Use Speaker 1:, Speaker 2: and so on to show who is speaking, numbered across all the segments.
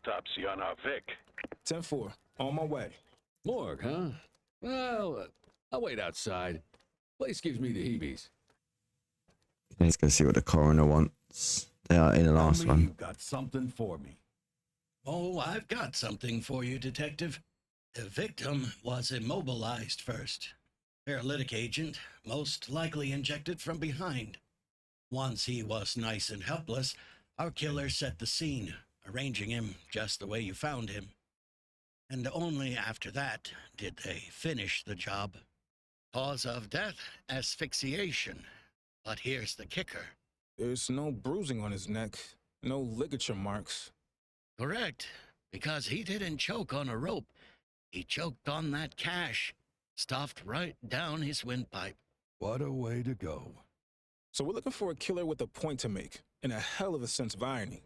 Speaker 1: autopsy on our Vic.
Speaker 2: 10-4. On my way.
Speaker 3: Morgue, huh? Well, I'll wait outside. Place gives me the heebies.
Speaker 4: Let's go see what the coroner wants. They are in the last
Speaker 5: Tell me
Speaker 4: one.
Speaker 5: you've got something for me.
Speaker 6: Oh, I've got something for you, Detective. The victim was immobilized first. Paralytic agent, most likely injected from behind. Once he was nice and helpless, our killer set the scene, arranging him just the way you found him. And only after that did they finish the job. Cause of death, asphyxiation. But here's the kicker.
Speaker 2: There's no bruising on his neck. No ligature marks.
Speaker 6: Correct, because he didn't choke on a rope. He choked on that cash, stuffed right down his windpipe.
Speaker 5: What a way to go.
Speaker 2: So we're looking for a killer with a point to make, and a hell of a sense of irony.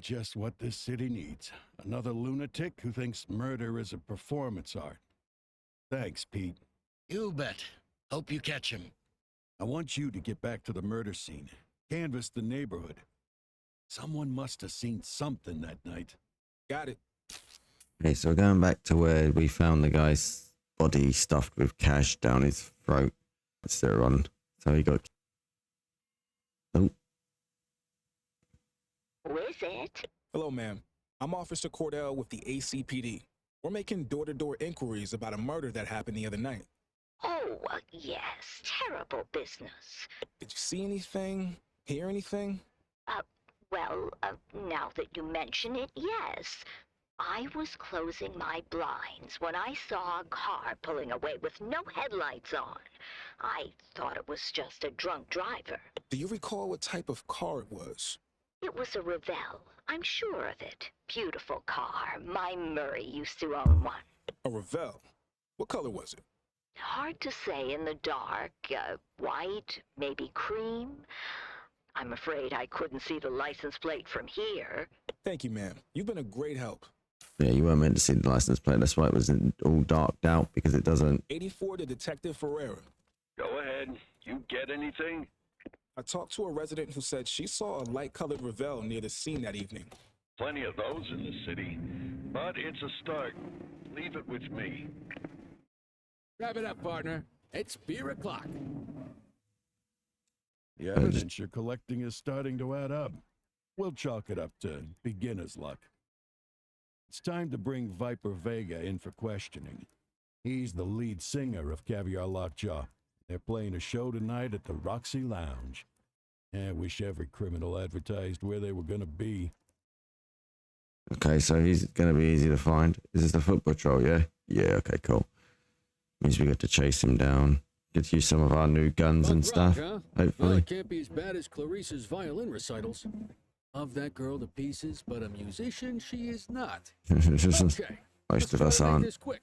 Speaker 5: Just what this city needs. Another lunatic who thinks murder is a performance art. Thanks, Pete.
Speaker 6: You bet. Hope you catch him.
Speaker 5: I want you to get back to the murder scene. Canvass the neighborhood. Someone must have seen something that night.
Speaker 2: Got it.
Speaker 4: Okay, so we're going back to where we found the guy's body stuffed with cash down his throat. Let's do it on. So he got... Oh.
Speaker 7: Who is it?
Speaker 2: Hello, ma'am. I'm Officer Cordell with the ACPD. We're making door-to-door inquiries about a murder that happened the other night.
Speaker 7: Oh, yes. Terrible business.
Speaker 2: Did you see anything? Hear anything?
Speaker 7: Well, now that you mention it, yes. I was closing my blinds when I saw a car pulling away with no headlights on. I thought it was just a drunk driver.
Speaker 2: Do you recall what type of car it was?
Speaker 7: It was a Revell. I'm sure of it. Beautiful car. My Murray used to own one.
Speaker 2: A Revell? What color was it?
Speaker 7: Hard to say in the dark. White, maybe cream. I'm afraid I couldn't see the license plate from here.
Speaker 2: Thank you, ma'am. You've been a great help.
Speaker 4: Yeah, you weren't meant to see the license plate. That's why it was all darked out, because it doesn't...
Speaker 2: 84 to Detective Ferreira.
Speaker 1: Go ahead. You get anything?
Speaker 2: I talked to a resident who said she saw a light-colored Revell near the scene that evening.
Speaker 1: Plenty of those in the city. But it's a start. Leave it with me.
Speaker 3: Wrap it up, partner. It's beer o'clock.
Speaker 5: The evidence you're collecting is starting to add up. We'll chalk it up to beginner's luck. It's time to bring Viper Vaga in for questioning. He's the lead singer of Caviar Lockjaw. They're playing a show tonight at the Roxy Lounge. I wish every criminal advertised where they were going to be.
Speaker 4: Okay, so he's going to be easy to find. Is this the foot patrol, yeah? Yeah, okay, cool. Means we get to chase him down. Get to use some of our new guns and stuff,
Speaker 3: huh?
Speaker 4: hopefully.
Speaker 3: Well, it can't be as bad as Clarice's violin recitals. Love that girl to pieces, but a musician she is not. Okay.
Speaker 4: Most of us aren't.
Speaker 3: This quick.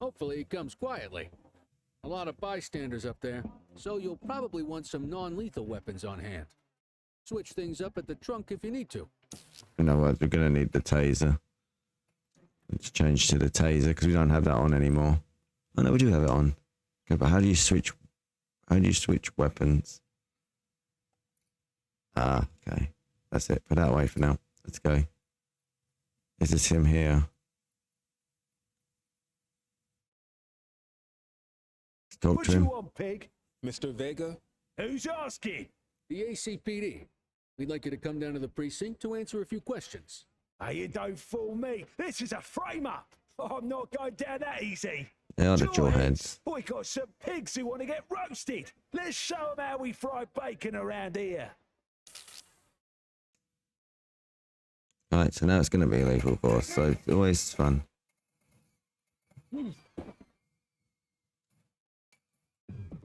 Speaker 3: Hopefully it comes quietly. A lot of bystanders up there, so you'll probably want some non-lethal weapons on hand. Switch things up at the trunk if you need to.
Speaker 4: You know what? We're going to need the taser. Let's change to the taser because we don't have that on anymore. Oh no, we do have it on. Okay, but how do you switch? How do you switch weapons? Ah, okay. That's it. Put that away for now. Let's go. Is this him here? Let's talk
Speaker 8: What
Speaker 4: to him.
Speaker 8: you want, pig?
Speaker 2: Mr. Vega?
Speaker 8: Who's asking?
Speaker 3: The ACPD. We'd like you to come down to the precinct to answer a few questions.
Speaker 8: Hey, you don't fool me. This is a frame-up. I'm not going down that easy.
Speaker 4: They are the Jarheads.
Speaker 8: We got some pigs who want to get roasted. Let's show them how we fry bacon around here.
Speaker 4: Alright, so now it's going to be illegal, of course, so it's always fun.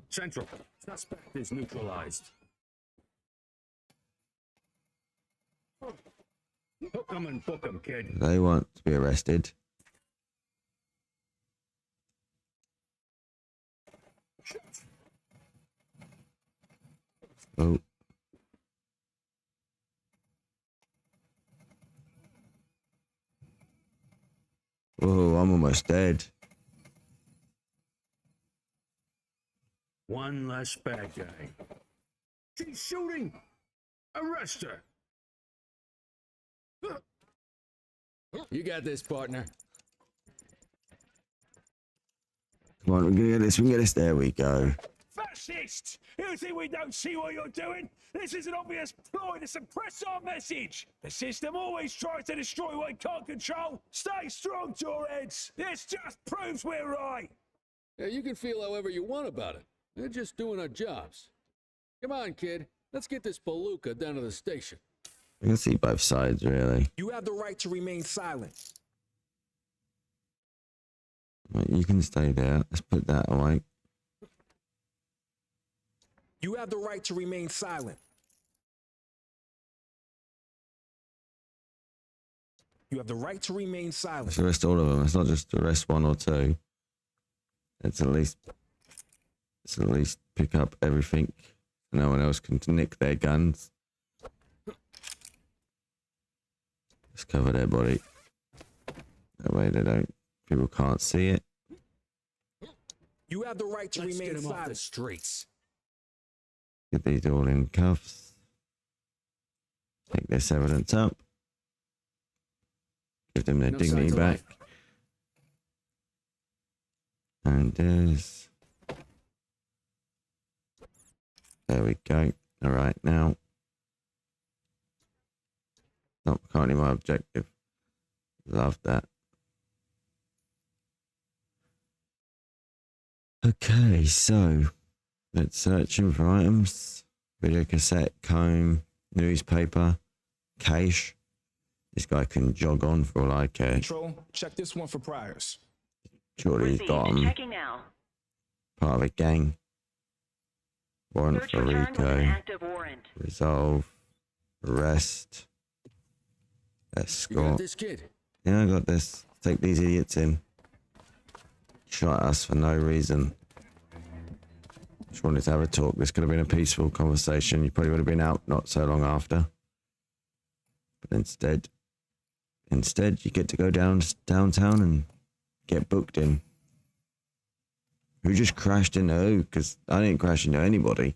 Speaker 9: Central. Suspect is neutralized. Hook 'em and book 'em, kid.
Speaker 4: They want to be arrested. Oh. Whoa, I'm almost dead.
Speaker 9: One less bad guy. She's shooting! Arrest her!
Speaker 3: You got this, partner.
Speaker 4: Come on, we can get this. We can get this. There we go.
Speaker 8: Fascists! You think we don't see what you're doing? This is an obvious ploy to suppress our message. The system always tries to destroy what it can't control. Stay strong, Jarheads. This just proves we're right.
Speaker 3: Yeah, you can feel however you want about it. They're just doing our jobs. Come on, kid. Let's get this palooka down to the station.
Speaker 4: You can see both sides, really.
Speaker 2: You have the right to remain silent.
Speaker 4: Right, you can stay there. Let's put that away.
Speaker 2: You have the right to remain silent. You have the right to remain silent.
Speaker 4: Let's arrest all of them. It's not just arrest one or two. Let's at least pick up everything. No one else can nick their guns. Let's cover their body. That way people can't see it.
Speaker 2: You have the right to
Speaker 3: Let's
Speaker 2: remain
Speaker 3: get him off the
Speaker 2: silent.
Speaker 3: streets.
Speaker 4: Get these all in cuffs. Take this evidence up. Give them their
Speaker 3: No
Speaker 4: dignity
Speaker 3: signs of
Speaker 4: back.
Speaker 3: life.
Speaker 4: And there's... There we go. All right, now. Not currently my objective. Love that. Okay, so let's search him for items. Video cassette, comb, newspaper, cash. This guy can jog on for all I care.
Speaker 2: Control, check this one for priors.
Speaker 4: Surely he's got him.
Speaker 10: Checking now.
Speaker 4: Part of a gang. Warrant
Speaker 10: Search
Speaker 4: for
Speaker 10: returned with an
Speaker 4: Rico.
Speaker 10: active warrant.
Speaker 4: Resolve. Arrest.
Speaker 3: You got
Speaker 4: Escort.
Speaker 3: this, kid?
Speaker 4: Yeah, I got this. Take these idiots in. Shot us for no reason. Just wanted to have a talk. This could have been a peaceful conversation. You probably would have been out not so long after. But instead you get to go downtown and get booked in. Who just crashed into who? Because I didn't crash into anybody.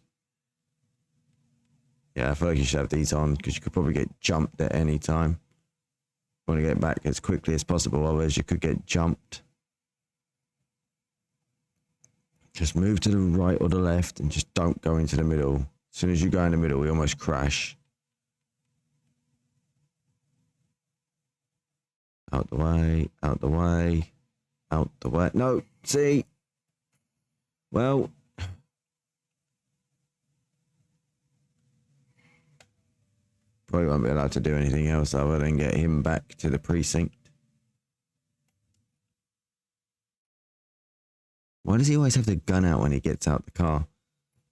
Speaker 4: Yeah, I feel like you should have these on because you could probably get jumped at any time. Want to get back as quickly as possible, otherwise you could get jumped. Just move to the right or the left and just don't go into the middle. As soon as you go in the middle, we almost crash. Out the way, out the way, out the way. No, see? Well, probably won't be allowed to do anything else other than get him back to the precinct. Why does he always have the gun out when he gets out the car?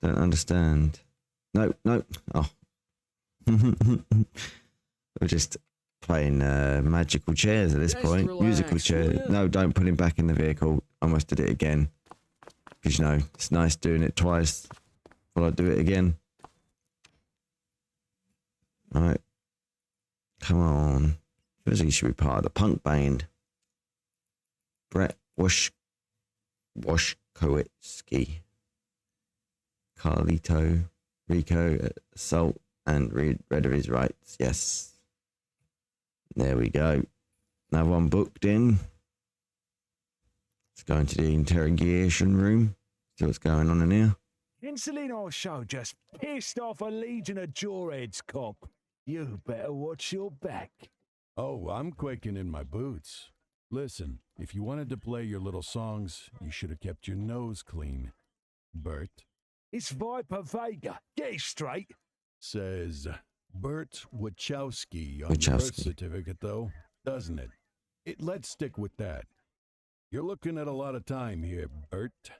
Speaker 4: Don't understand. No. Oh. We're just playing magical chairs at this
Speaker 3: Just
Speaker 4: point.
Speaker 3: relax,
Speaker 4: Musical chairs.
Speaker 3: will ya?
Speaker 4: No, don't put him back in the vehicle. I almost did it again. Because, you know, it's nice doing it twice. Will I do it again? Right. Come on. Feels like he should be part of the punk band. Brett Washkowitsky. Carlito. Rico. Assault. And read of his rights. Yes. There we go. Another one booked in. Let's go into the interrogation room. See what's going on in here.
Speaker 8: Insulin Show just pissed off a legion of Jarheads, cop. You better watch your back.
Speaker 5: Oh, I'm quaking in my boots. Listen, if you wanted to play your little songs, you should have kept your nose clean. Bert
Speaker 8: It's Viper Vaga. Get it straight.
Speaker 5: says Bert Wachowski on your birth
Speaker 4: Wachowski.
Speaker 5: certificate, though, doesn't it? Let's stick with that. You're looking at a lot of time here, Bert.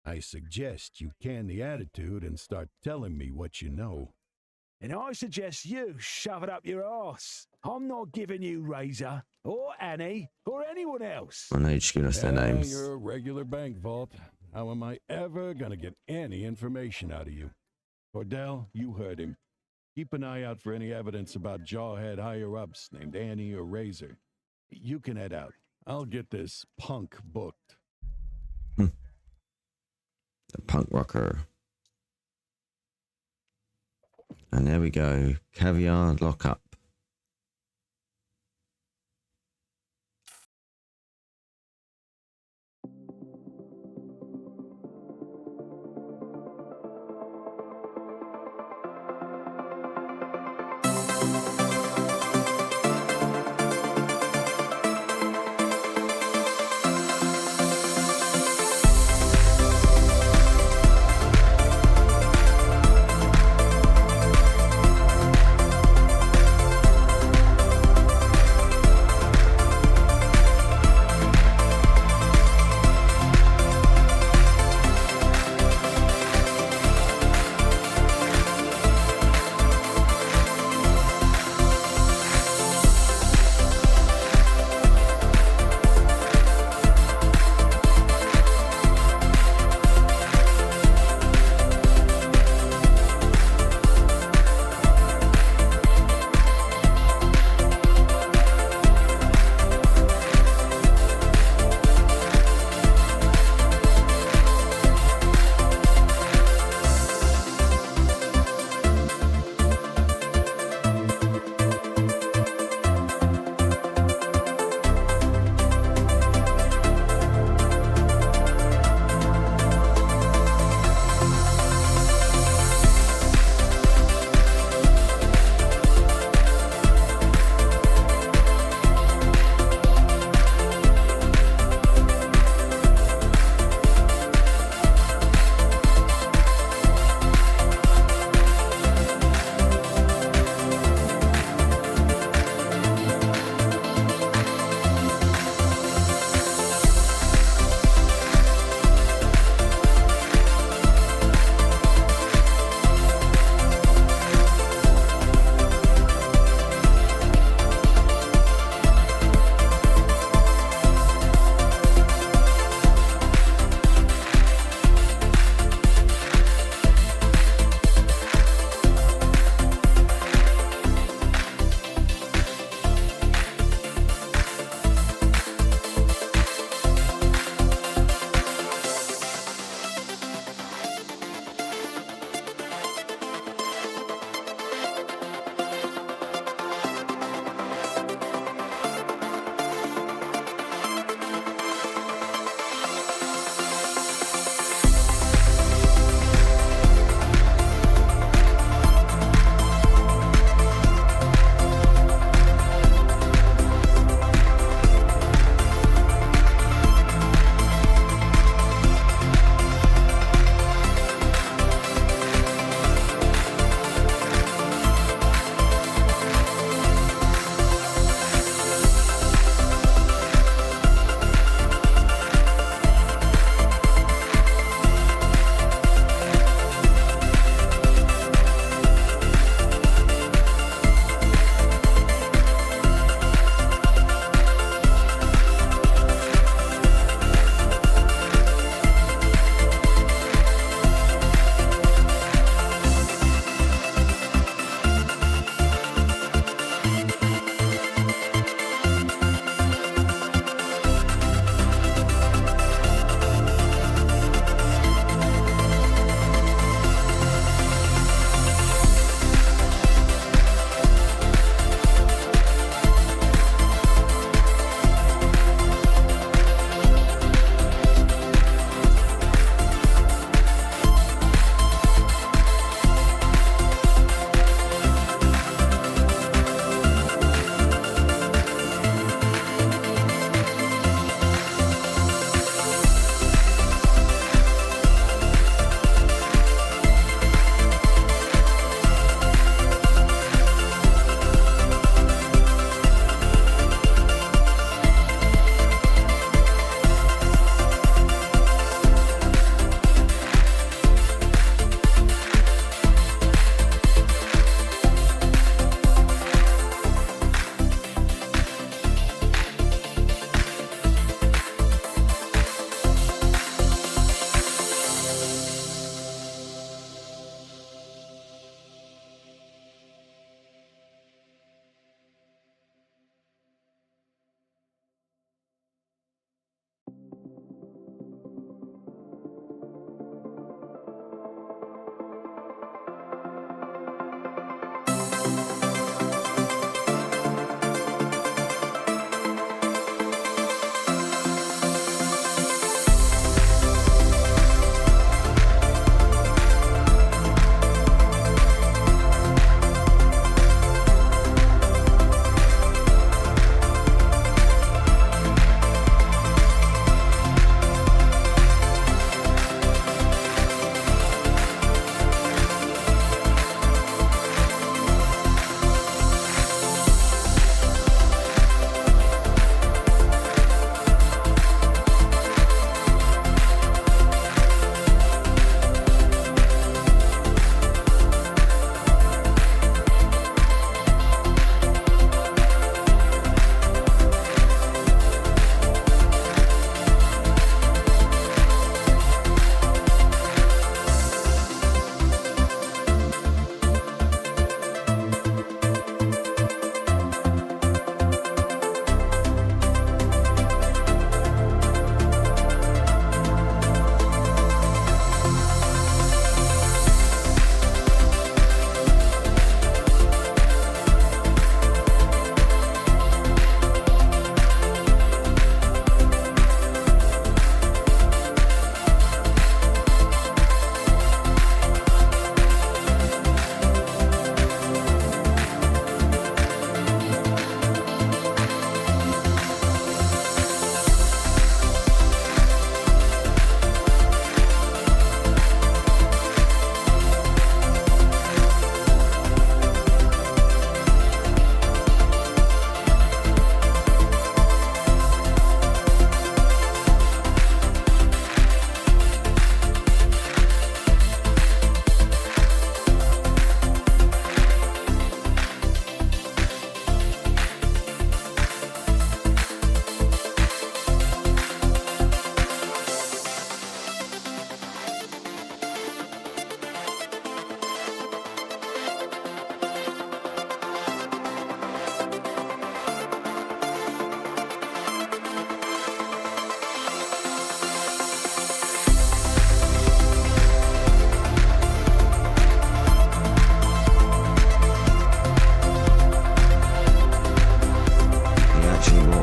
Speaker 5: I suggest you can the attitude and start telling me what you know.
Speaker 8: And I suggest you shove it up your arse. I'm not giving you Razor, or Annie, or anyone else.
Speaker 4: I know you're just giving us their names.
Speaker 5: You're a regular bank vault. How am I ever gonna get any information out of you? Cordell, you heard him. Keep an eye out for any evidence about Jarhead higher-ups named Annie or Razor. You can head out. I'll get this punk booked.
Speaker 4: The punk rocker. And there we go. Caviar lockup.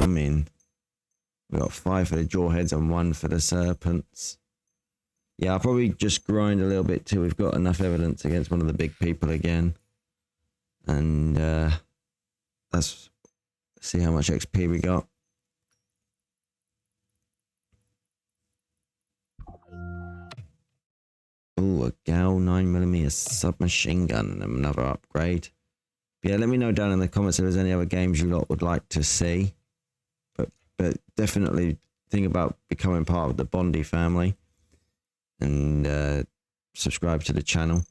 Speaker 4: coming. We got 5 for the Jarheads and 1 for the Serpents. Yeah, I'll probably just grind a little bit till we've got enough evidence against one of the big people again. And let's see how much XP we got. Oh, a Gal 9mm submachine gun and another upgrade. Yeah, let me know down in the comments if there's any other games you lot would like to see. But definitely think about becoming part of the Bondi family. And subscribe to the channel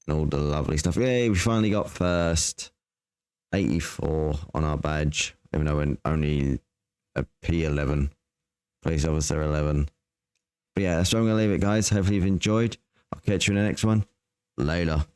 Speaker 4: and all the lovely stuff. Yay, we finally got first. 84 on our badge, even though we're only a P11. Police officer 11. But yeah, that's where I'm going to leave it, guys. Hopefully you've enjoyed. I'll catch you in the next one. Later.